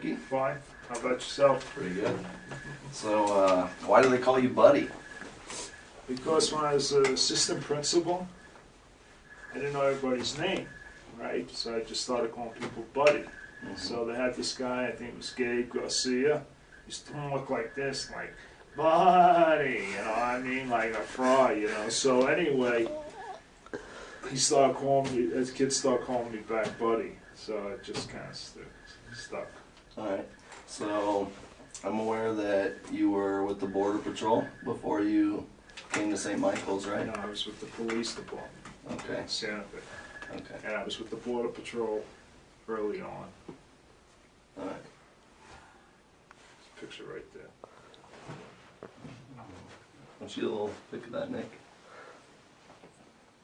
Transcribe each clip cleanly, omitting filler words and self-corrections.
Fickey? Fine. How about yourself? Pretty good. So, why do they call you Buddy? Because when I was an assistant principal, I didn't know everybody's name, right? So I just started calling people Buddy. So they had this guy, I think it was Gabe Garcia. He used to look like this, like, Buddy, you know what I mean? Like a fry, you know. So anyway, he started calling me, as kids started calling me back Buddy. So it just kind of stuck. Alright, so I'm aware that you were with the Border Patrol before you came to St. Michael's, right? No, I was with the police department. Okay. Santa Fe. Okay. And I was with the Border Patrol early on. Alright. Picture right there. What's your little pic of that, Nick?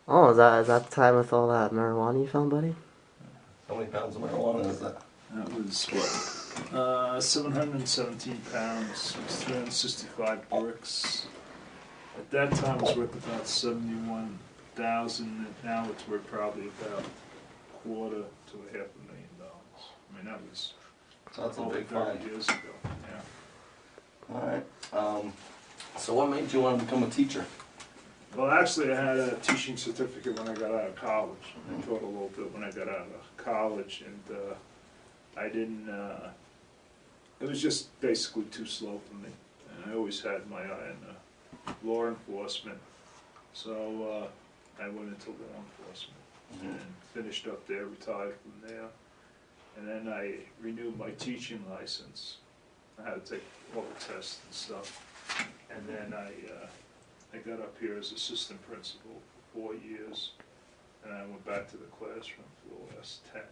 Oh, is that the time with all that marijuana you found, buddy? How many pounds of marijuana is that? That was what? 717 pounds, 365 bricks. At that time it was worth about 71,000, and now it's worth probably about $250,000 to $500,000. I mean, that was So that's a over big 30 find. years ago. Yeah. Alright. So what made you want to become a teacher? Well, actually, I had a teaching certificate when I got out of college. I taught a little bit when I got out of college, and I didn't, it was just basically too slow for me. And I always had my eye on law enforcement, so I went into law enforcement and finished up there, retired from there. And then I renewed my teaching license. I had to take all the tests and stuff. And then I got up here as assistant principal for 4 years, and I went back to the classroom for the last 10.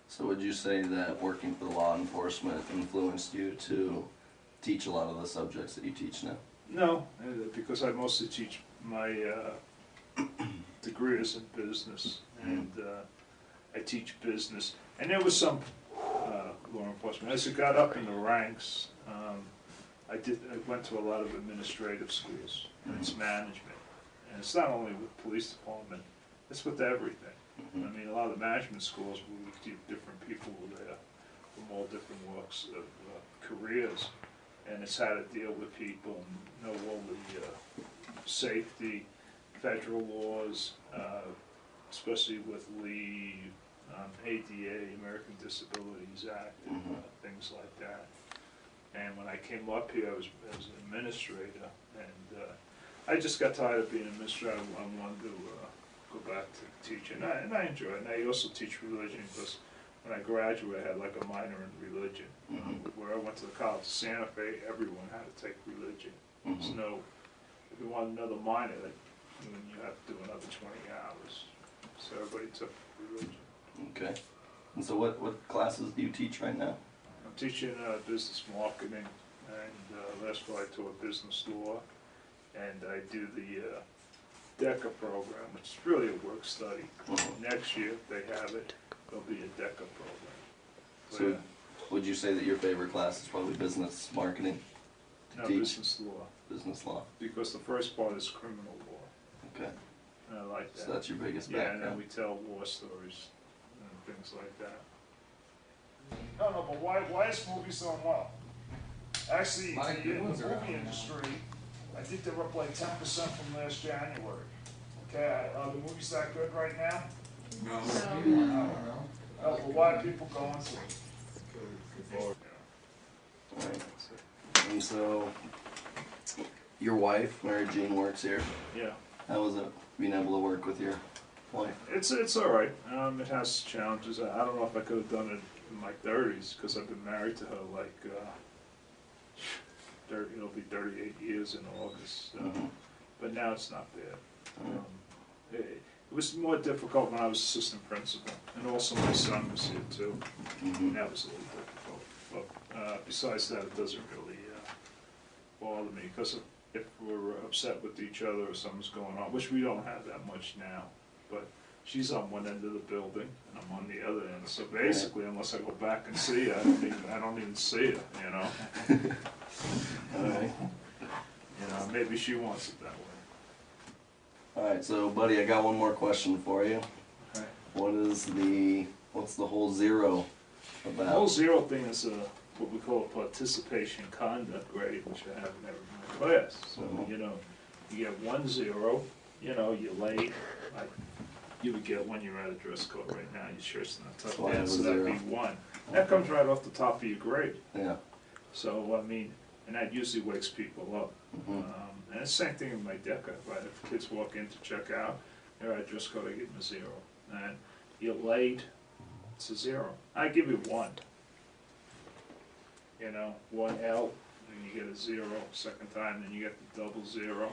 So would you say that working for law enforcement influenced you to teach a lot of the subjects that you teach now? No, because I mostly teach my degree is in business, and I teach business. And there was some law enforcement. As it got up in the ranks, I went to a lot of administrative schools. It's management, and it's not only with the police department, it's with everything. I mean, a lot of the management schools, we keep different people there from all different walks of careers, and it's how to deal with people and know all the safety, federal laws, especially with leave, ADA, American Disabilities Act, and things like that. And when I came up here, I was an administrator, and I just got tired of being an administrator. I wanted to go back to teaching, and I enjoy it. And I also teach religion because when I graduated, I had like a minor in religion. Where I went to the college of Santa Fe, everyone had to take religion. There's no, if you want another minor, then you have to do another 20 hours. So everybody took religion. Okay. And so what classes do you teach right now? I'm teaching business marketing, and last fall I taught business law, and I do the DECA program, which is really a work study. Next year, if they have it, there'll be a DECA program. So would you say that your favorite class is probably business marketing? No, teach? business law. Business law. Because the first part is criminal law. Okay. And I like that. So that's your biggest Yeah, background? and then we tell war stories and things like that. No, but why is movies doing well? Actually, in the movie industry, I think they're up like 10% from last January. Okay, are the movies that good right now? No. No. Oh, but why are people going to it? Alright. And so, your wife, Mary Jean, works here. Yeah. How was it being able to work with your wife? It's all right. It has challenges. I don't know if I could have done it in my 30s because I've been married to her like 30. It'll be 38 years in August. But now it's not bad. It was more difficult when I was assistant principal, and also my son was here too. And that was a little difficult. But besides that, it doesn't really bother me because if we're upset with each other or something's going on, which we don't have that much now, but she's on one end of the building and I'm on the other end. So basically, unless I go back and see her, I don't even see her. You know. Alright. You know, maybe she wants it that way. Alright, so buddy, I got one more question for you. Okay. What's the whole zero The whole zero thing is what we call a participation conduct grade, which I have in every class. So, you know, you get 1 0, you know, you're late, like you would get when you're at a dress code right now, your shirt's not tucked So I have in, a so that'd be 0. 1. That comes right off the top of your grade. Yeah. So, I mean, and that usually wakes people up. And it's the same thing in my DECA, right? If kids walk in to check out, they're at dress code, I give them a 0. And you're late, it's a 0. I give you 1. You know, 1 L, and you get a 0. Second time, then you get the double 0.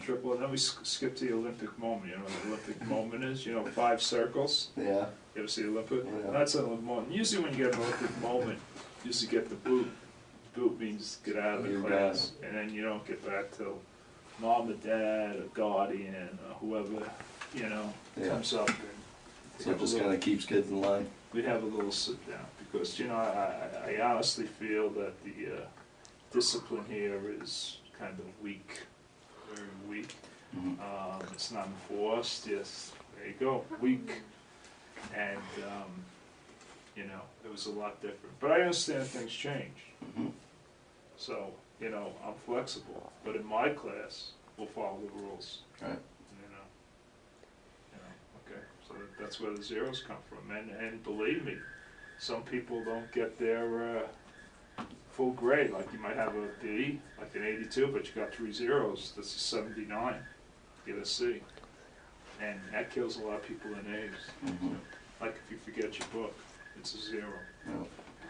Triple, and then we skip to the Olympic moment. You know what the Olympic moment is? You know, 5 circles. Yeah. You ever see the Olympic? Yeah. That's an Olympic moment. Usually when you get an Olympic moment, you usually get the boot. Boot means get out of the You're class, and then you don't get back till mom or dad or guardian or whoever, you know, Yeah. comes up and So it just kind of keeps kids in line. we have a little sit down, because, you know, I honestly feel that the discipline here is kind of weak, very weak. It's not enforced, yes, there you go, weak. And, you know, it was a lot different. But I understand things change. So, you know, I'm flexible, but in my class, we'll follow the rules. Right. You know, okay, so that's where the zeros come from, and believe me, some people don't get their full grade, like you might have a B, like an 82, but you got 3 zeros, that's a 79, get a C, and that kills a lot of people in A's. Like if you forget your book, it's a 0. Yeah.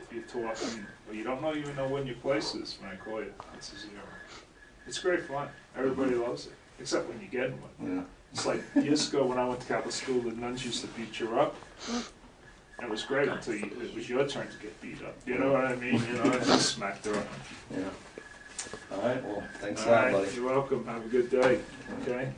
If you're talking, or you don't even know when your place is when I call you, it's a 0. It's great fun, everybody loves it, except when you get one. Yeah. It's like years ago when I went to Catholic school, the nuns used to beat you up. It was great until it was your turn to get beat up. You know what I mean? You know, I just smacked her up. Yeah. All right. Well, thanks a All lot, right, buddy. you're welcome. Have a good day. Okay?